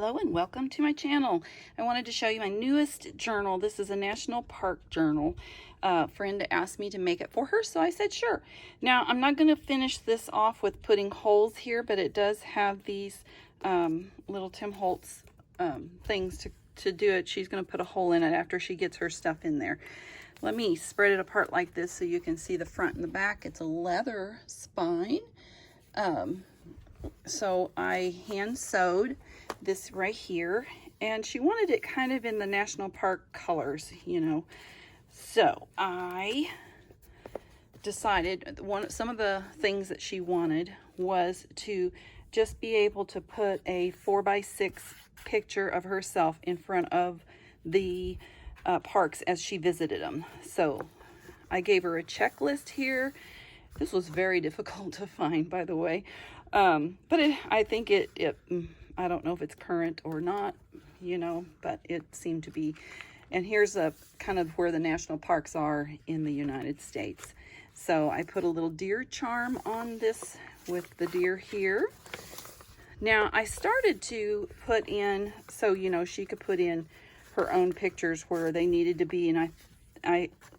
Hello and welcome to my channel. I wanted to show you my newest journal. This is a national park journal. A friend asked me to make it for her, so I said sure. Now I'm not going to finish this off with putting holes here, but it does have these little Tim Holtz things to do it. She's going to put a hole in it after she gets her stuff in there. Let me spread it apart like this so you can see the front and the back. It's a leather spine. So I hand sewed this right here, and she wanted it kind of in the national park colors, you know. So I decided some of the things that she wanted was to just be able to put a 4x6 picture of herself in front of the parks as she visited them. So I gave her a checklist here. This was very difficult to find, by the way. But I think I don't know if it's current or not, you know, but it seemed to be. And here's a kind of where the national parks are in the United States. So I put a little deer charm on this with the deer here. Now I started to put in, so, you know, she could put in her own pictures where they needed to be. And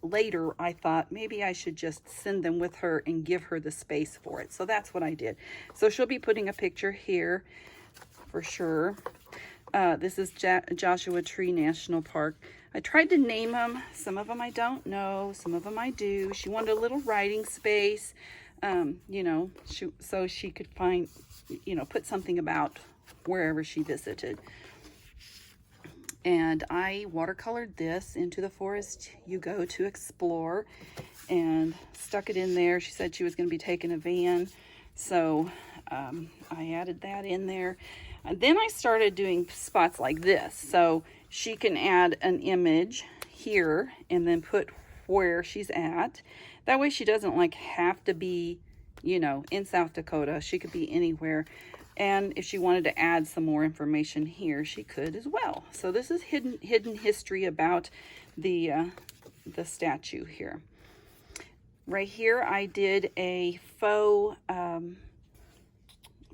later I thought maybe I should just send them with her and give her the space for it. So that's what I did. So she'll be putting a picture here for sure. This is Joshua Tree National Park. I tried to name them. Some of them I don't know. Some of them I do. She wanted a little writing space, you know, so she could find, you know, put something about wherever she visited. And I watercolored this into the forest you go to explore and stuck it in there. She said she was going to be taking a van, so I added that in there. And then I started doing spots like this, so she can add an image here and then put where she's at. That way she doesn't like have to be, you know, in South Dakota. She could be anywhere. And if she wanted to add some more information here, she could as well. So this is hidden history about the statue here. Right here, I did a faux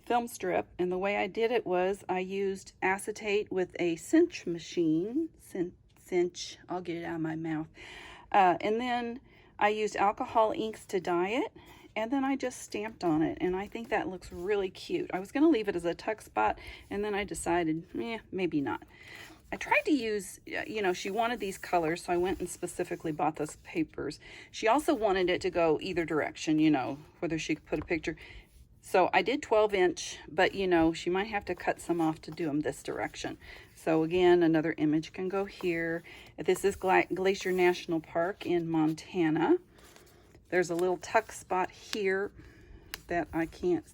film strip, and the way I did it was I used acetate with a cinch machine. Cinch, I'll get it out of my mouth. And then I used alcohol inks to dye it. And then I just stamped on it, and I think that looks really cute. I was going to leave it as a tuck spot, and then I decided, maybe not. I tried to use, you know, she wanted these colors, so I went and specifically bought those papers. She also wanted it to go either direction, you know, whether she could put a picture. So I did 12-inch, but, you know, she might have to cut some off to do them this direction. So again, another image can go here. This is Glacier National Park in Montana. There's a little tuck spot here that I can't,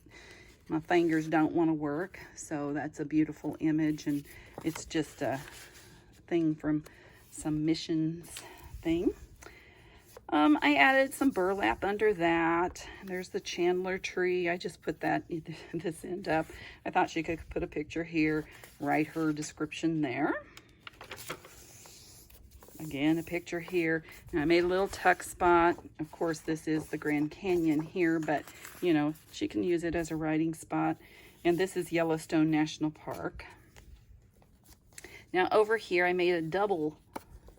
my fingers don't want to work. So that's a beautiful image, and it's just a thing from some missions thing. I added some burlap under that. There's the Chandler tree. I just put that this end up. I thought she could put a picture here, write her description there. Again, a picture here. And I made a little tuck spot. Of course, this is the Grand Canyon here, but, you know, she can use it as a writing spot. And this is Yellowstone National Park. Now, over here, I made a double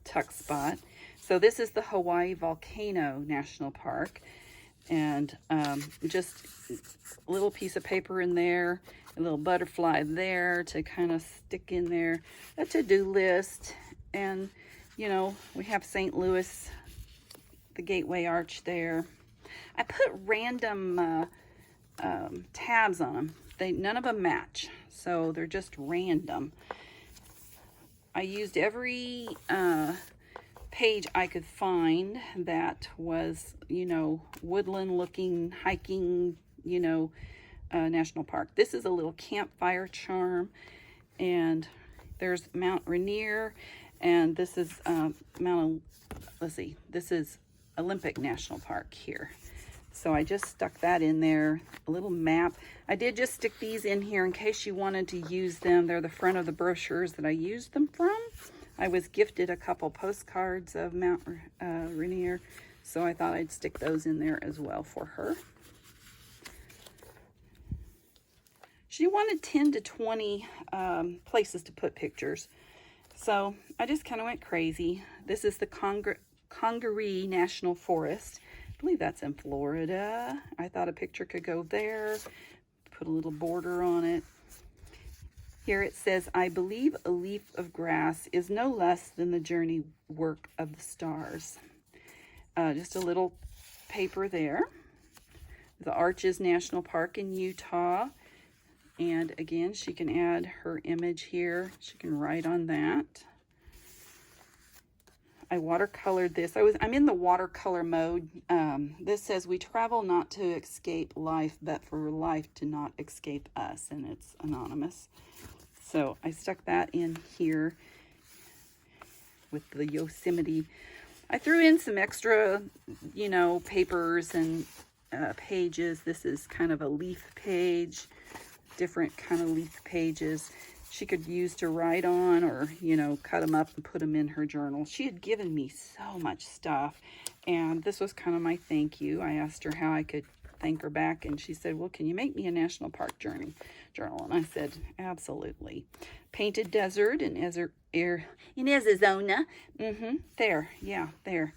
tuck spot. So this is the Hawaii Volcano National Park. And just a little piece of paper in there, a little butterfly there to kind of stick in there. A to-do list. And you know, we have St. Louis, the Gateway Arch there. I put random tabs on them. None of them match, so they're just random. I used every page I could find that was, you know, woodland looking, hiking, you know, national park. This is a little campfire charm, and there's Mount Rainier. And this is this is Olympic National Park here. So I just stuck that in there, a little map. I did just stick these in here in case you wanted to use them. They're the front of the brochures that I used them from. I was gifted a couple postcards of Mount Rainier, so I thought I'd stick those in there as well for her. She wanted 10 to 20 places to put pictures. So I just kind of went crazy. This is the Congaree National Forest. I believe that's in Florida. I thought a picture could go there. Put a little border on it. Here it says, I believe a leaf of grass is no less than the journey work of the stars. Just a little paper there. The Arches National Park in Utah. And again, she can add her image here. She can write on that. I watercolored this. I'm in the watercolor mode. This says, we travel not to escape life, but for life to not escape us. And it's anonymous. So I stuck that in here with the Yosemite. I threw in some extra, papers and pages. This is kind of a leaf page, different kind of leaf pages she could use to write on, or, cut them up and put them in her journal. She had given me so much stuff, and this was kind of my thank you. I asked her how I could thank her back, and she said, well, can you make me a national park journal? And I said, absolutely. Painted desert in Arizona. There.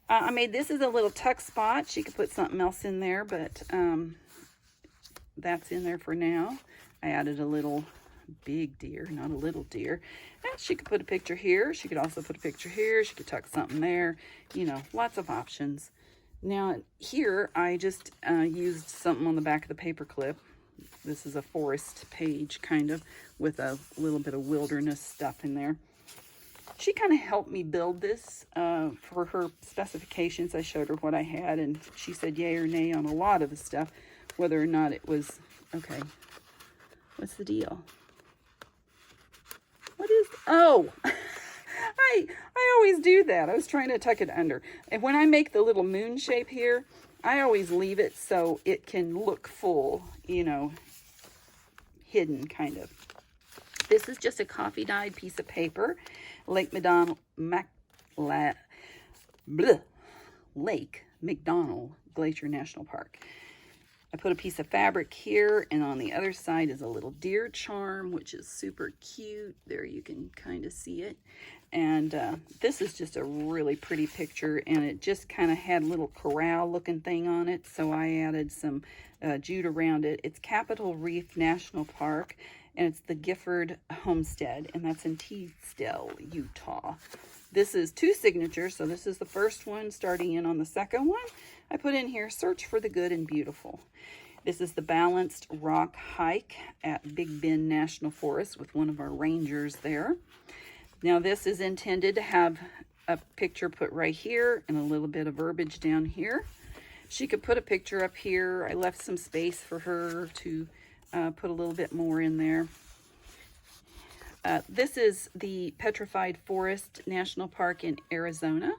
I made this as a little tuck spot. She could put something else in there, but that's in there for now. I added a little big deer, not a little deer. And she could put a picture here. She could also put a picture here. She could tuck something there. Lots of options. Now here I just used something on the back of the paper clip. This is a forest page, kind of, with a little bit of wilderness stuff in there. She kind of helped me build this for her specifications. I showed her what I had, and she said yay or nay on a lot of the stuff, whether or not it was, okay, what's the deal? Oh, I always do that. I was trying to tuck it under. And when I make the little moon shape here, I always leave it so it can look full, hidden kind of. This is just a coffee dyed piece of paper. Lake McDonald Glacier National Park. I put a piece of fabric here, and on the other side is a little deer charm, which is super cute. There you can kind of see it. And this is just a really pretty picture, and it just kind of had a little corral looking thing on it, so I added some jute around it. It's Capitol Reef National Park, and it's the Gifford Homestead, and that's in Teasdale, Utah. This is 2 signatures, so this is the first one, starting in on the second one. I put in here, search for the good and beautiful. This is the Balanced Rock Hike at Big Bend National Forest with one of our rangers there. Now this is intended to have a picture put right here and a little bit of verbiage down here. She could put a picture up here. I left some space for her to put a little bit more in there. This is the Petrified Forest National Park in Arizona.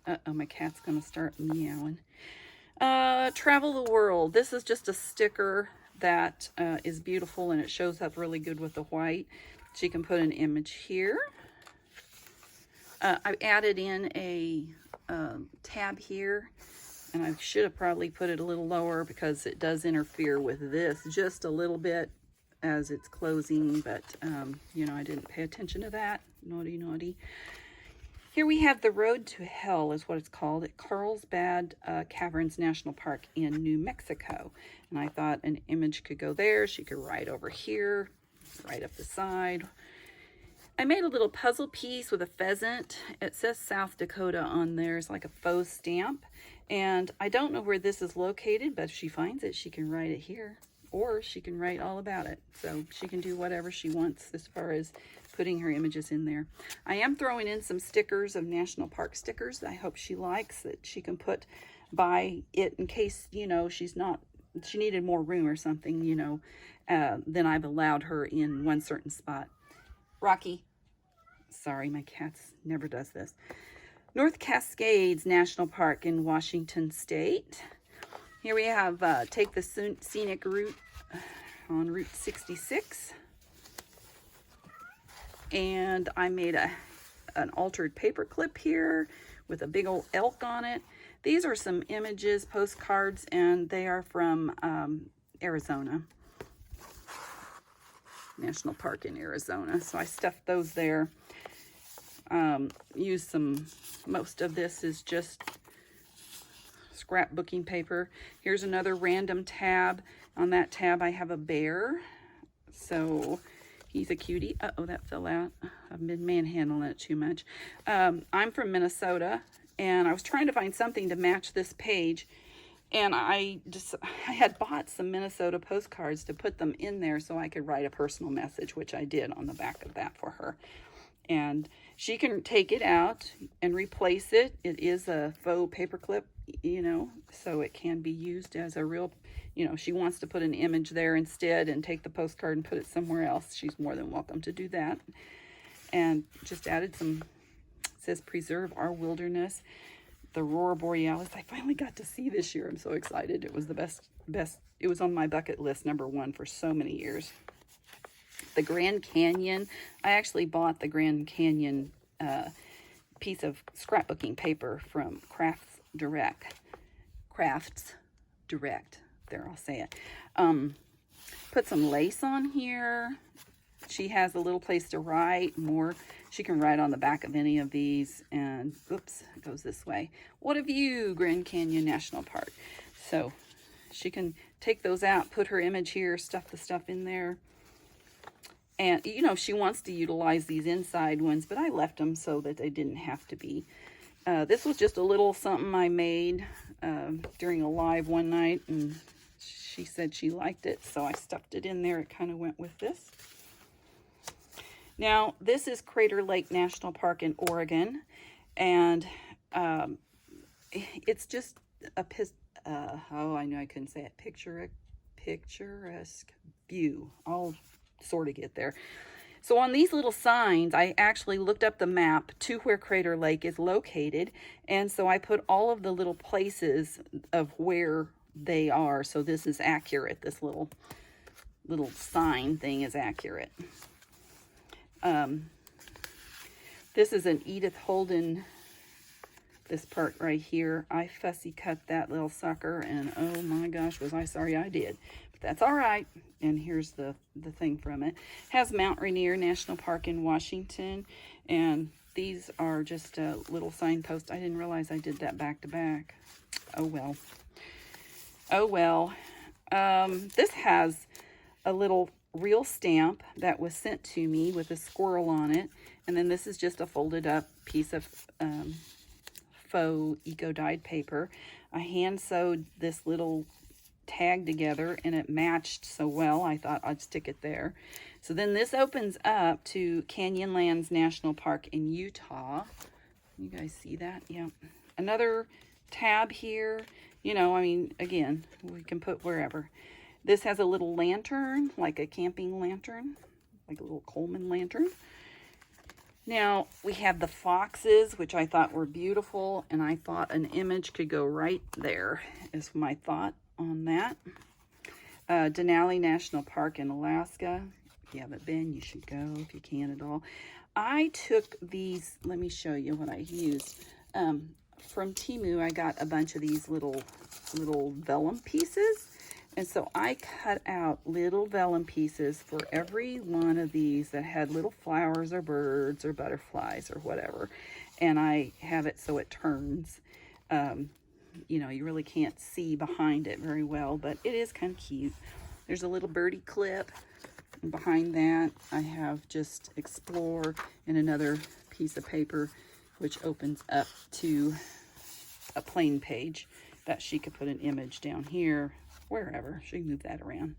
Uh-oh, my cat's going to start meowing. Travel the World. This is just a sticker that is beautiful, and it shows up really good with the white. She can put an image here. I added in a tab here, and I should have probably put it a little lower because it does interfere with this just a little bit as it's closing, but I didn't pay attention to that. Naughty. Here we have the Road to Hell is what it's called at Carlsbad Caverns National Park in New Mexico. And I thought an image could go there. She could write over here, right up the side. I made a little puzzle piece with a pheasant. It says South Dakota on there. It's like a faux stamp. And I don't know where this is located, but if she finds it, she can write it here. Or she can write all about it. So she can do whatever she wants as far as putting her images in there. I am throwing in some stickers of national park stickers that I hope she likes, that she can put by it in case, she needed more room or something, then I've allowed her in one certain spot. Rocky. Sorry, my cat never does this. North Cascades National Park in Washington State. Here we have take the scenic route on Route 66. And I made an altered paper clip here with a big old elk on it. These are some images, postcards, and they are from Arizona. National Park in Arizona. So I stuffed those there. Most of this is just scrapbooking paper. Here's another random tab. On that tab I have a bear. So he's a cutie. Uh-oh, that fell out. I've been manhandling it too much. I'm from Minnesota, and I was trying to find something to match this page. And I had bought some Minnesota postcards to put them in there so I could write a personal message, which I did on the back of that for her. And she can take it out and replace it. It is a faux paperclip, so it can be used as a real, she wants to put an image there instead and take the postcard and put it somewhere else. She's more than welcome to do that. And just added some, it says preserve our wilderness. The Aurora Borealis I finally got to see this year. I'm so excited. It was the best. It was on my bucket list #1 for so many years. The Grand Canyon. I actually bought the Grand Canyon piece of scrapbooking paper from Crafts Direct. There, I'll say it. Put some lace on here. She has a little place to write more. She can write on the back of any of these. And oops, it goes this way. What a view, Grand Canyon National Park. So she can take those out, put her image here, stuff the stuff in there. And, she wants to utilize these inside ones, but I left them so that they didn't have to be. This was just a little something I made during a live one night, and she said she liked it, so I stuffed it in there. It kind of went with this. Now, this is Crater Lake National Park in Oregon, and it's just a I knew I couldn't say it. Picturesque view. I'll sort of get there. So on these little signs, I actually looked up the map to where Crater Lake is located, and so I put all of the little places of where they are. So this is accurate. This little sign thing is accurate. This is an Edith Holden, this part right here. I fussy cut that little sucker, and oh my gosh, was I sorry I did. But that's all right. And here's the thing from it. Has Mount Rainier National Park in Washington, and these are just a little signpost. I didn't realize I did that back to back. Oh well. Oh well. This has a little real stamp that was sent to me with a squirrel on it, and then this is just a folded up piece of faux eco-dyed paper. I hand sewed this little tag together, and it matched so well I thought I'd stick it there. So then this opens up to Canyonlands National Park in Utah. You guys see that? Yeah. Another tab here. Again, we can put wherever. This has a little lantern, like a camping lantern, like a little Coleman lantern. Now, we have the foxes, which I thought were beautiful, and I thought an image could go right there, is my thought on that. Denali National Park in Alaska. If you haven't been, you should go if you can at all. I took these, let me show you what I used. From Temu, I got a bunch of these little vellum pieces. And so I cut out little vellum pieces for every one of these that had little flowers or birds or butterflies or whatever. And I have it so it turns. You really can't see behind it very well, but it is kind of cute. There's a little birdie clip. And behind that, I have just Explore and another piece of paper, which opens up to a plain page that she could put an image down here. Wherever. She can move that around.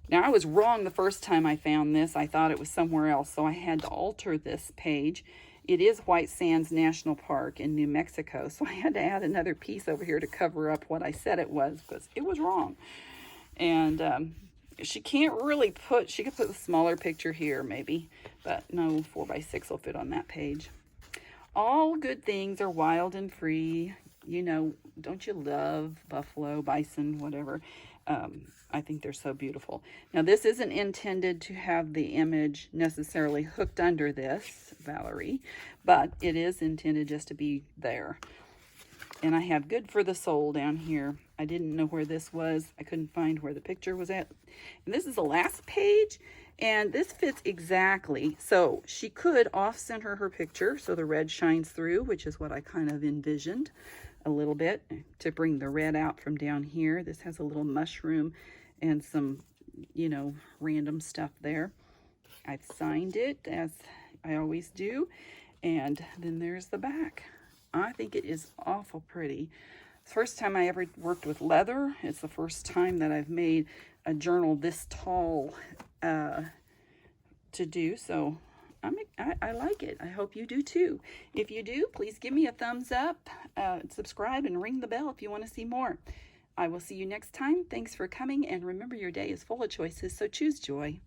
Now, I was wrong the first time I found this. I thought it was somewhere else, so I had to alter this page. It is White Sands National Park in New Mexico, so I had to add another piece over here to cover up what I said it was, because it was wrong. And she can't really put, she could put a smaller picture here maybe, but no 4x6 will fit on that page. All good things are wild and free. Don't you love buffalo, bison, whatever? I think they're so beautiful. Now, this isn't intended to have the image necessarily hooked under this, Valerie, but it is intended just to be there. And I have Good for the Soul down here. I didn't know where this was. I couldn't find where the picture was at. And this is the last page, and this fits exactly. So she could off-center her picture so the red shines through, which is what I kind of envisioned a little bit to bring the red out from down here. This has a little mushroom and some, you know, random stuff there. I've signed it as I always do. And then there's the back. I think it is awful pretty. First time I ever worked with leather. It's the first time that I've made a journal this tall to do. So I like it. I hope you do too. If you do, please give me a thumbs up, subscribe, and ring the bell if you want to see more. I will see you next time. Thanks for coming, and remember, your day is full of choices, so choose joy.